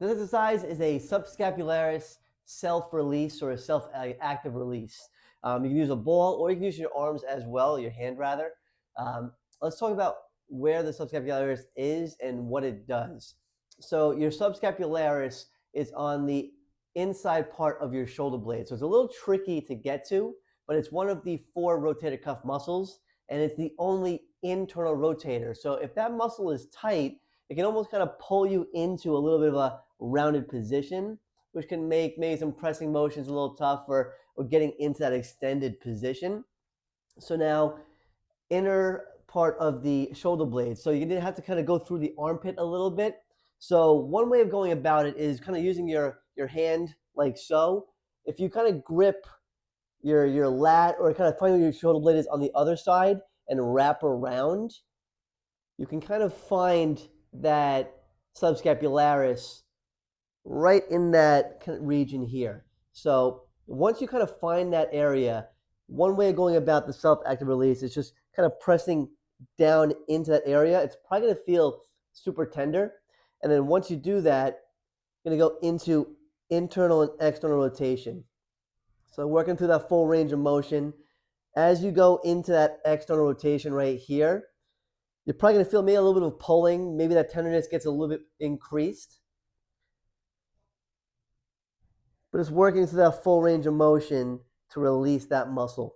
This exercise is a subscapularis self-release or a self-active release. You can use a ball or you can use your arms as well, your hand rather. Let's talk about where the subscapularis is and what it does. So your subscapularis is on the inside part of your shoulder blade. So it's a little tricky to get to, but it's one of the 4 rotator cuff muscles, and it's the only internal rotator. So if that muscle is tight, it can almost kind of pull you into a little bit of a rounded position, which can make maybe some pressing motions a little tough or getting into that extended position. So now, inner part of the shoulder blade. So you're gonna have to kind of go through the armpit a little bit. So one way of going about it is kind of using your hand like so. If you kind of grip your lat or kind of find where your shoulder blade is on the other side and wrap around, you can kind of find that subscapularis right in that kind of region here. So once you kind of find that area, one way of going about the self-active release is just kind of pressing down into that area. It's probably going to feel super tender. And then once you do that, you're going to go into internal and external rotation. So working through that full range of motion. As you go into that external rotation right here, you're probably going to feel maybe a little bit of pulling. Maybe that tenderness gets a little bit increased. But it's working through that full range of motion to release that muscle.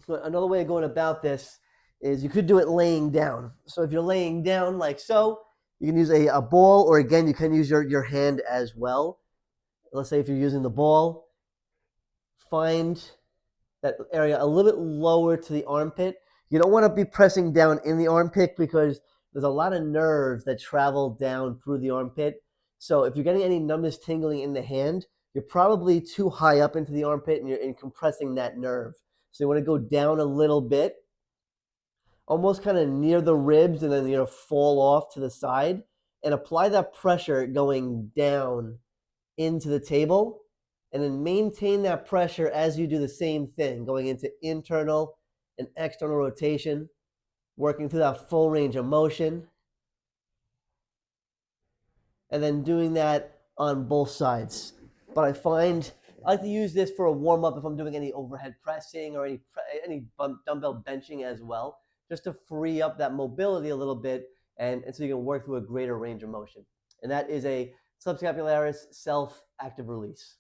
So another way of going about this is you could do it laying down. So if you're laying down like so, you can use a ball, or again, you can use your hand as well. Let's say if you're using the ball, find that area a little bit lower to the armpit. You don't want to be pressing down in the armpit because there's a lot of nerves that travel down through the armpit. So if you're getting any numbness tingling in the hand, you're probably too high up into the armpit and you're compressing that nerve. So you want to go down a little bit, almost kind of near the ribs, and then fall off to the side and apply that pressure going down into the table, and then maintain that pressure as you do the same thing, going into internal and external rotation, working through that full range of motion, and then doing that on both sides. But I like to use this for a warm-up if I'm doing any overhead pressing or any dumbbell benching as well, just to free up that mobility a little bit, and so you can work through a greater range of motion. And that is a subscapularis self-active release.